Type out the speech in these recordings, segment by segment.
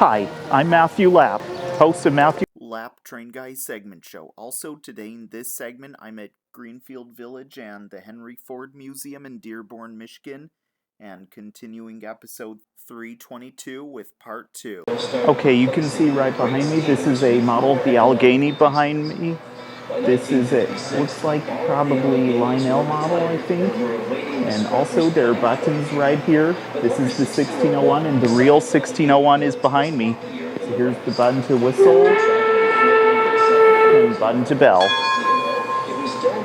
Hi, I'm Matthew Lapp, host of Matthew Lapp Train Guy segment show. Also today in this segment, I'm at Greenfield Village and the Henry Ford Museum in Dearborn, Michigan, and continuing episode 322 with part 2. Okay, you can see right behind me, this is a model of the Alleghany behind me. This is it. Looks like probably Lionel model, I think. And also there are buttons right here. This is the 1601 and the real 1601 is behind me. So here's the button to whistle and button to bell.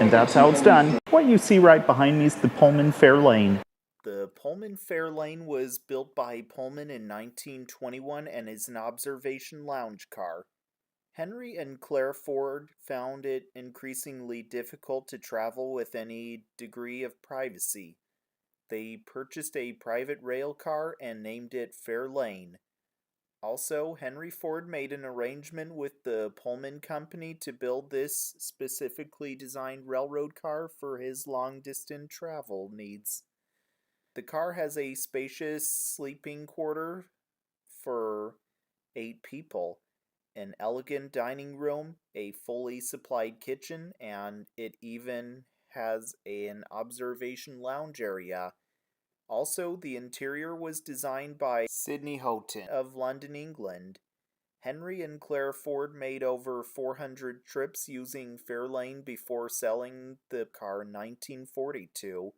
And that's how it's done. What you see right behind me is the Pullman Fairlane. The Pullman Fairlane was built by Pullman in 1921 and is an observation lounge car. Henry and Claire Ford found it increasingly difficult to travel with any degree of privacy. They purchased a private rail car and named it Fairlane. Also, Henry Ford made an arrangement with the Pullman Company to build this specifically designed railroad car for his long-distance travel needs. The car has a spacious sleeping quarter for 8 people, an elegant dining room, a fully supplied kitchen, and it even has an observation lounge area. Also, the interior was designed by Sidney Houghton of London, England. Henry and Claire Ford made over 400 trips using Fairlane before selling the car in 1942.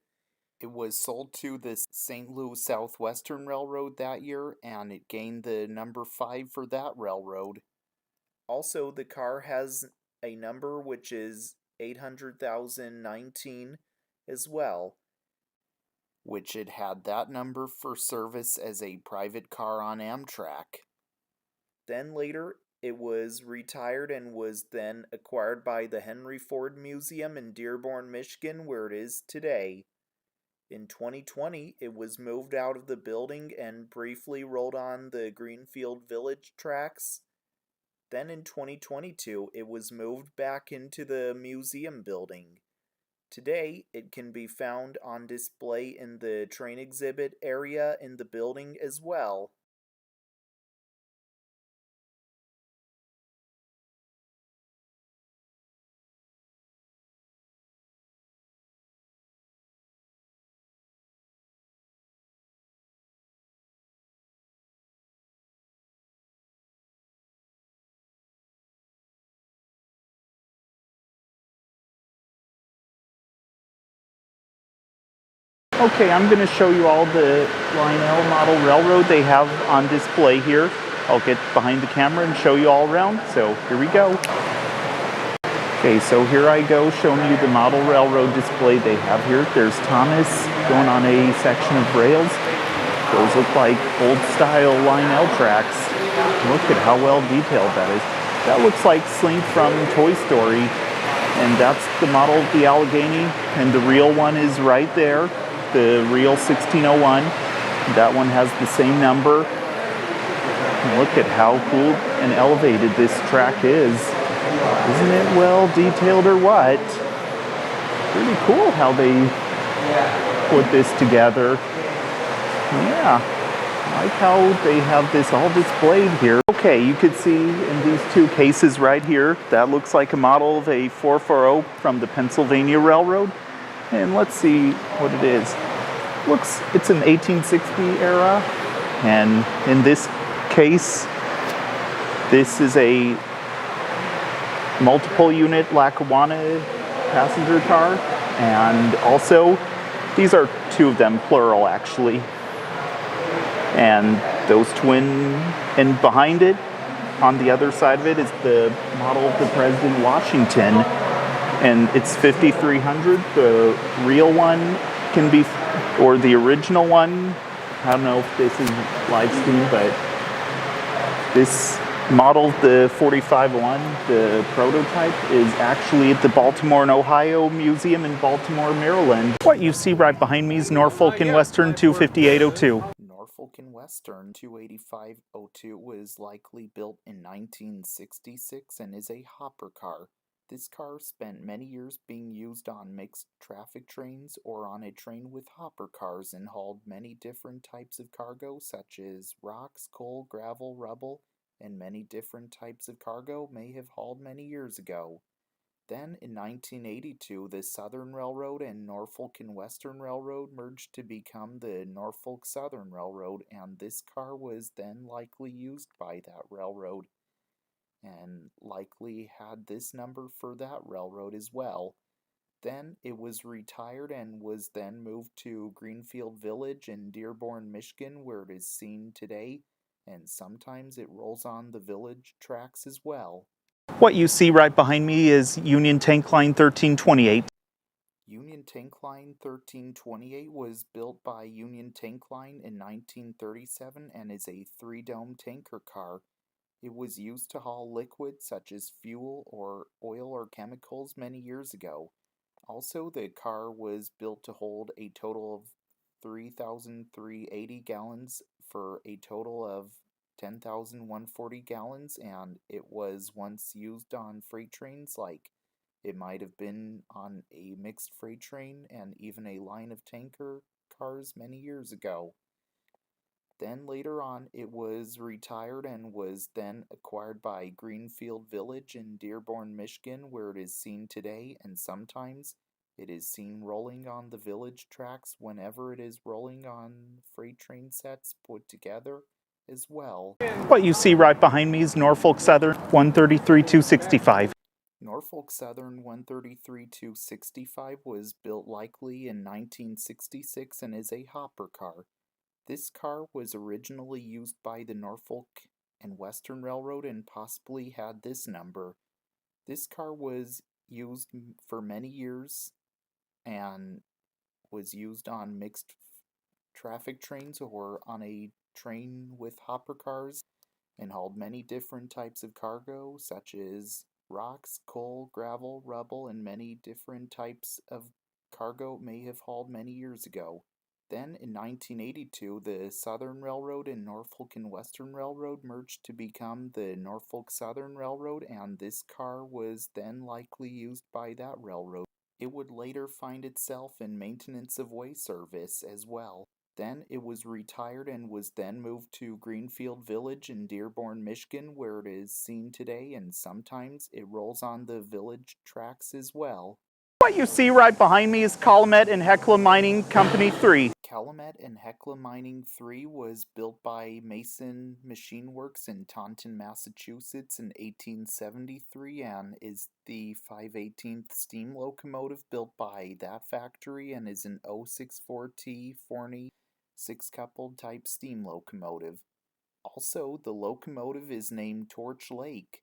It was sold to the St. Louis Southwestern Railroad that year, and it gained the number 5 for that railroad. Also, the car has a number which is 800,019 as well, which it had that number for service as a private car on Amtrak. Then later, it was retired and was then acquired by the Henry Ford Museum in Dearborn, Michigan, where it is today. In 2020, it was moved out of the building and briefly rolled on the Greenfield Village tracks. Then in 2022, it was moved back into the museum building. Today, it can be found on display in the train exhibit area in the building as well. Okay, I'm going to show you all the Lionel model railroad they have on display here. I'll get behind the camera and show you all around, so here we go. Okay, so here I go showing you the model railroad display they have here. There's Thomas going on a section of rails. Those look like old-style Lionel tracks. Look at how well detailed that is. That looks like Slink from Toy Story, and that's the model of the Alleghany, and the real one is right there. The real 1601. That one has the same number. Look at how cool and elevated this track is. Isn't it well detailed or what? Pretty cool how they put this together. Yeah, I like how they have this all displayed here. Okay, you could see in these 2 cases right here, that looks like a model of a 440 from the Pennsylvania Railroad. And let's see what it is. It's an 1860 era, and in this case, this is a multiple unit Lackawanna passenger car, and also these are 2 of them, plural actually. And those twin, and behind it, on the other side of it, is the model of the President Washington. And it's 5300. The real one can be, or the original one, I don't know if this is live stream, but this model, the 4501, the prototype, is actually at the Baltimore and Ohio Museum in Baltimore, Maryland. What you see right behind me is Norfolk and Western 25802. Norfolk and Western 28502 was likely built in 1966 and is a hopper car. This car spent many years being used on mixed traffic trains or on a train with hopper cars and hauled many different types of cargo, such as rocks, coal, gravel, rubble, and many different types of cargo may have hauled many years ago. Then, in 1982, the Southern Railroad and Norfolk and Western Railroad merged to become the Norfolk Southern Railroad, and this car was then likely used by that railroad and likely had this number for that railroad as well. Then it was retired and was then moved to Greenfield Village in Dearborn, Michigan, where it is seen today, and sometimes it rolls on the village tracks as well. What you see right behind me is Union Tank Line 1328. Union Tank Line 1328 was built by Union Tank Line in 1937 and is a three-dome tanker car. It was used to haul liquids such as fuel or oil or chemicals many years ago. Also, the car was built to hold a total of 3,380 gallons for a total of 10,140 gallons, and it was once used on freight trains like it might have been on a mixed freight train and even a line of tanker cars many years ago. Then later on, it was retired and was then acquired by Greenfield Village in Dearborn, Michigan, where it is seen today, and sometimes it is seen rolling on the village tracks whenever it is rolling on freight train sets put together as well. What you see right behind me is Norfolk Southern 133-265. Norfolk Southern 133-265 was built likely in 1966 and is a hopper car. This car was originally used by the Norfolk and Western Railroad and possibly had this number. This car was used for many years and was used on mixed traffic trains or on a train with hopper cars and hauled many different types of cargo, such as rocks, coal, gravel, rubble, and many different types of cargo may have hauled many years ago. Then, in 1982, the Southern Railroad and Norfolk and Western Railroad merged to become the Norfolk Southern Railroad, and this car was then likely used by that railroad. It would later find itself in maintenance of way service as well. Then it was retired and was then moved to Greenfield Village in Dearborn, Michigan, where it is seen today, and sometimes it rolls on the village tracks as well. What you see right behind me is Calumet and Hecla Mining Company 3. Calumet and Hecla Mining 3 was built by Mason Machine Works in Taunton, Massachusetts in 1873 and is the 5/18th steam locomotive built by that factory and is an 064T Forney six-coupled type steam locomotive. Also, the locomotive is named Torch Lake.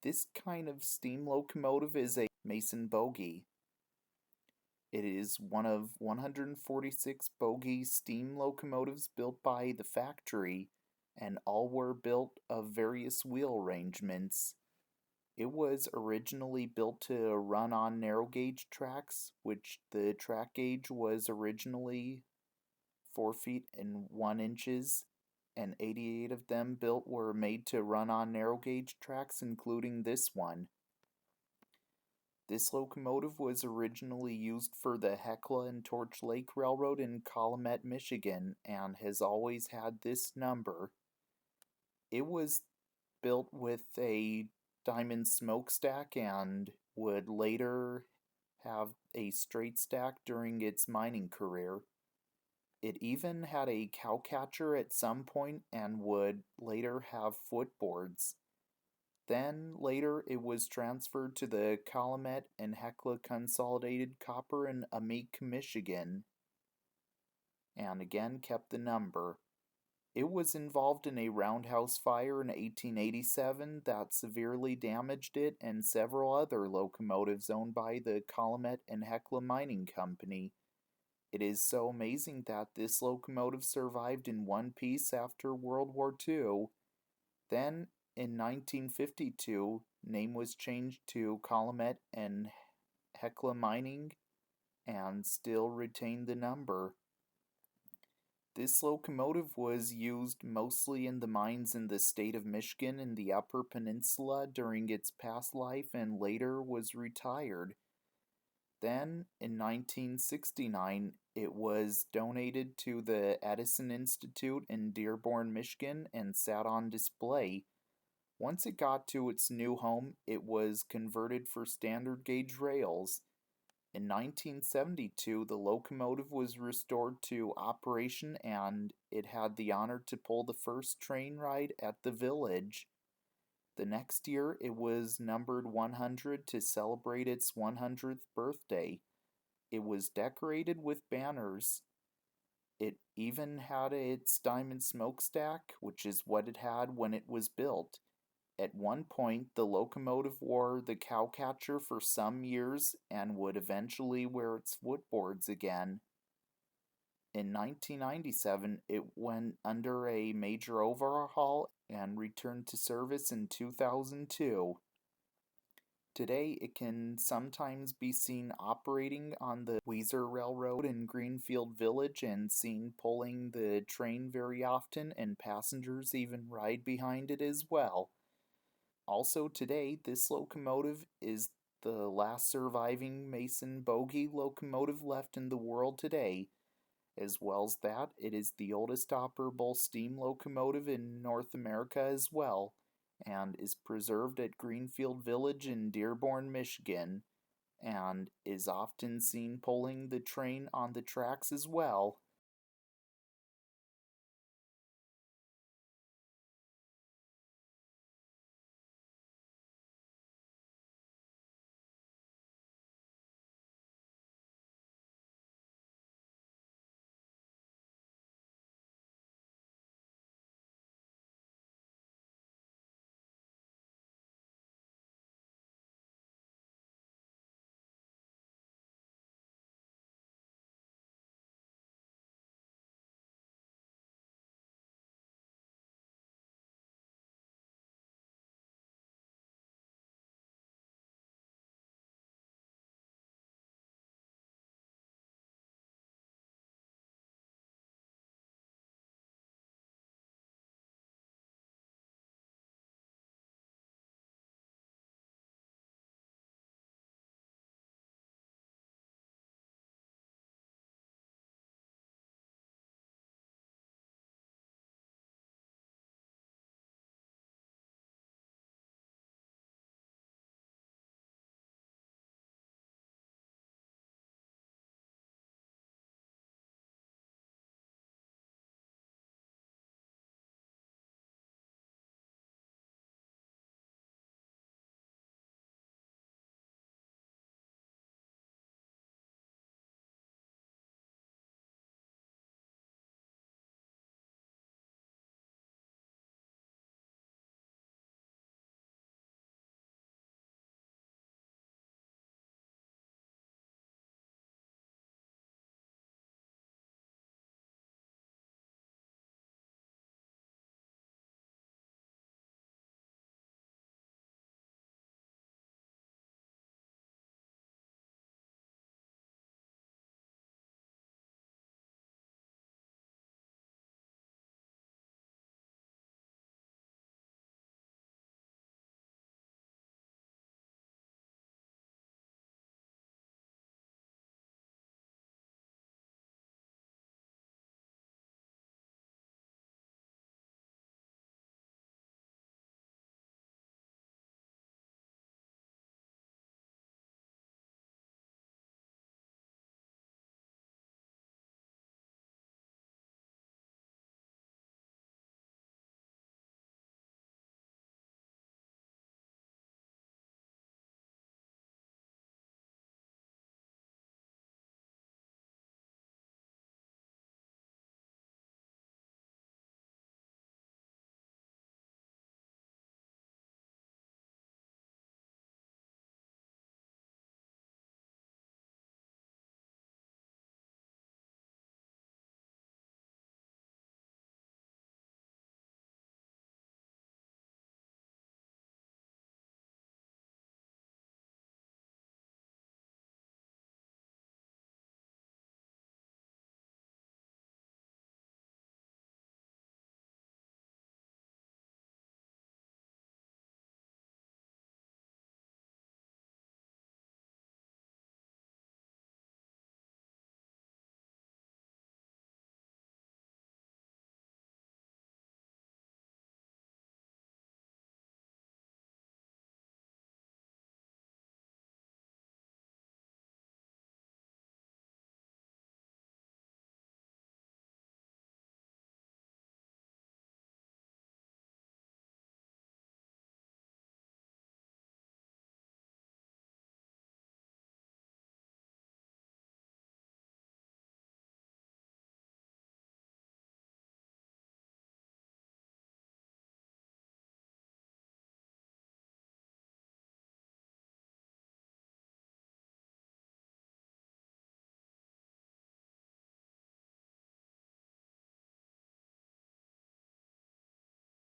This kind of steam locomotive is a Mason bogie. It is one of 146 bogie steam locomotives built by the factory, and all were built of various wheel arrangements. It was originally built to run on narrow gauge tracks, which the track gauge was originally 4 feet and 1 inches, and 88 of them built were made to run on narrow gauge tracks, including this one. This locomotive was originally used for the Hecla and Torch Lake Railroad in Calumet, Michigan, and has always had this number. It was built with a diamond smokestack and would later have a straight stack during its mining career. It even had a cowcatcher at some point and would later have footboards. Then later it was transferred to the Calumet and Hecla Consolidated Copper in Amique, Michigan, and again kept the number. It was involved in a roundhouse fire in 1887 that severely damaged it and several other locomotives owned by the Calumet and Hecla Mining Company. It is so amazing that this locomotive survived in one piece after World War II. Then, in 1952, name was changed to Calumet and Hecla Mining and still retained the number. This locomotive was used mostly in the mines in the state of Michigan in the Upper Peninsula during its past life and later was retired. Then, in 1969, it was donated to the Edison Institute in Dearborn, Michigan, and sat on display. Once it got to its new home, it was converted for standard gauge rails. In 1972, the locomotive was restored to operation and it had the honor to pull the first train ride at the village. The next year, it was numbered 100 to celebrate its 100th birthday. It was decorated with banners. It even had its diamond smokestack, which is what it had when it was built. At one point, the locomotive wore the cowcatcher for some years and would eventually wear its footboards again. In 1997, it went under a major overhaul and returned to service in 2002. Today, it can sometimes be seen operating on the Weiser Railroad in Greenfield Village and seen pulling the train very often, and passengers even ride behind it as well. Also today, this locomotive is the last surviving Mason bogie locomotive left in the world today. As well as that, it is the oldest operable steam locomotive in North America as well, and is preserved at Greenfield Village in Dearborn, Michigan, and is often seen pulling the train on the tracks as well.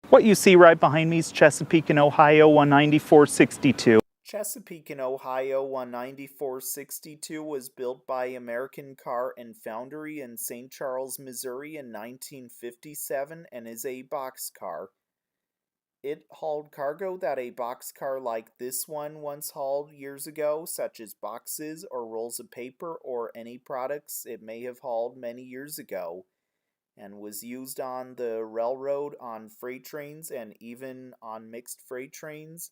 What you see right behind me is Chesapeake and Ohio 19462. Chesapeake and Ohio 19462 was built by American Car and Foundry in St. Charles, Missouri in 1957 and is a boxcar. It hauled cargo that a boxcar like this one once hauled years ago, such as boxes or rolls of paper or any products it may have hauled many years ago, and was used on the railroad, on freight trains, and even on mixed freight trains,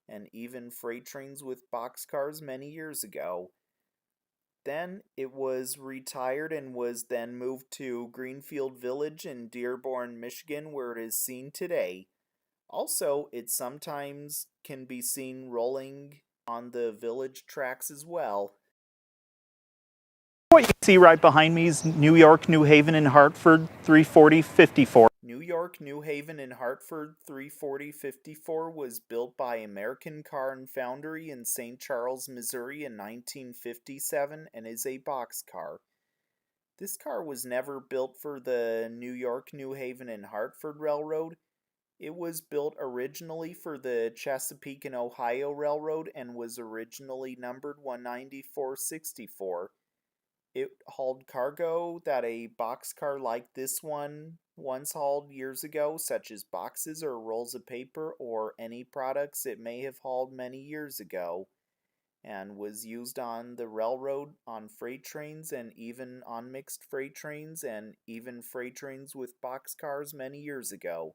and even freight trains with boxcars many years ago. Then it was retired and was then moved to Greenfield Village in Dearborn, Michigan, where it is seen today. Also, it sometimes can be seen rolling on the village tracks as well. What you see right behind me is New York, New Haven, and Hartford 34054. New York, New Haven, and Hartford 34054 was built by American Car and Foundry in St. Charles, Missouri in 1957 and is a boxcar. This car was never built for the New York, New Haven, and Hartford Railroad. It was built originally for the Chesapeake and Ohio Railroad and was originally numbered 19464. It hauled cargo that a boxcar like this one once hauled years ago, such as boxes or rolls of paper or any products it may have hauled many years ago, and was used on the railroad, on freight trains, and even on mixed freight trains, and even freight trains with boxcars many years ago.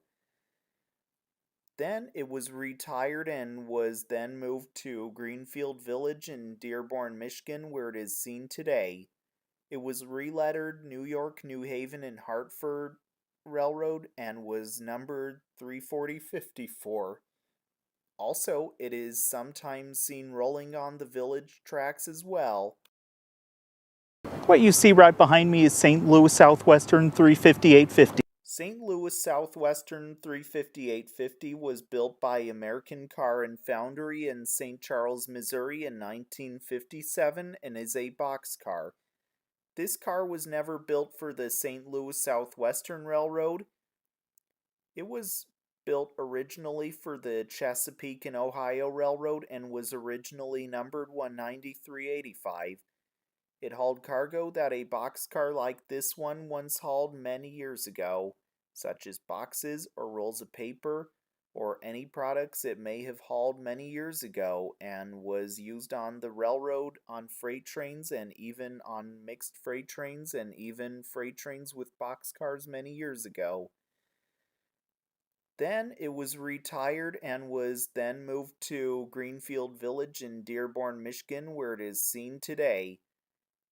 Then it was retired and was then moved to Greenfield Village in Dearborn, Michigan, where it is seen today. It was relettered New York, New Haven, and Hartford Railroad and was numbered 34054. Also, it is sometimes seen rolling on the village tracks as well. What you see right behind me is St. Louis Southwestern 35850. St. Louis Southwestern 35850 was built by American Car and Foundry in St. Charles, Missouri in 1957 and is a boxcar. This car was never built for the St. Louis Southwestern Railroad. It was built originally for the Chesapeake and Ohio Railroad and was originally numbered 19385. It hauled cargo that a boxcar like this one once hauled many years ago, such as boxes or rolls of paper, or any products it may have hauled many years ago, and was used on the railroad, on freight trains, and even on mixed freight trains, and even freight trains with boxcars many years ago. Then it was retired and was then moved to Greenfield Village in Dearborn, Michigan, where it is seen today.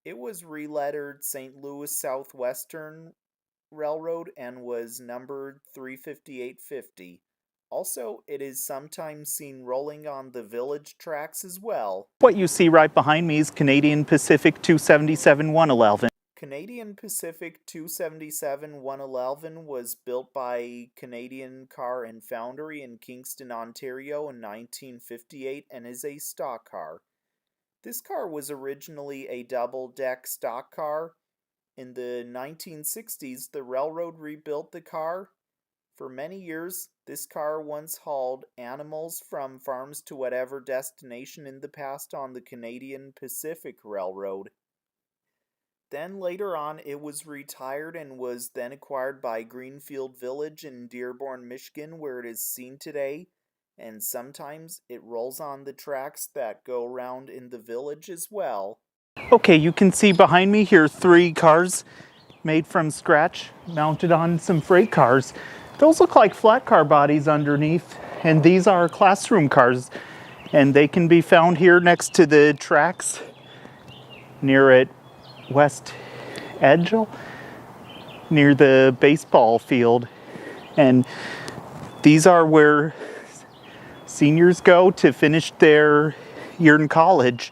It was relettered St. Louis Southwestern Railroad and was numbered 35850. Also, it is sometimes seen rolling on the village tracks as well. What you see right behind me is Canadian Pacific 277-111. Canadian Pacific 277-111 was built by Canadian Car and Foundry in Kingston, Ontario in 1958 and is a stock car. This car was originally a double-deck stock car. In the 1960s, the railroad rebuilt the car. For many years, this car once hauled animals from farms to whatever destination in the past on the Canadian Pacific Railroad. Then later on, it was retired and was then acquired by Greenfield Village in Dearborn, Michigan, where it is seen today, and sometimes it rolls on the tracks that go around in the village as well. Okay, you can see behind me here 3 cars made from scratch, mounted on some freight cars. Those look like flat car bodies underneath, and these are classroom cars, and they can be found here next to the tracks near at West Edge, near the baseball field. And these are where seniors go to finish their year in college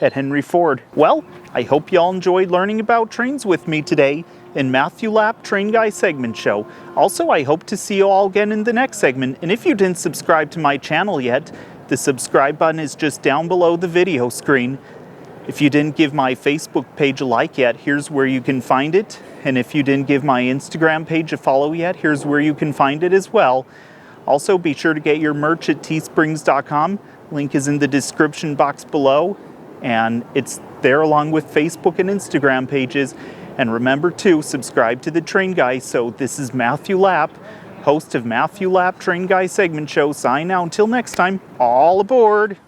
at Henry Ford. Well, I hope y'all enjoyed learning about trains with me today in Matthew Lapp Train Guy segment show. Also, I hope to see you all again in the next segment. And if you didn't subscribe to my channel yet, the subscribe button is just down below the video screen. If you didn't give my Facebook page a like yet, here's where you can find it. And if you didn't give my Instagram page a follow yet, here's where you can find it as well. Also, be sure to get your merch at teesprings.com. Link is in the description box below, and it's there along with Facebook and Instagram pages. And remember to subscribe to the Train Guy. So this is Matthew Lapp, host of Matthew Lapp Train Guy Segment Show. Sign out until next time. All aboard!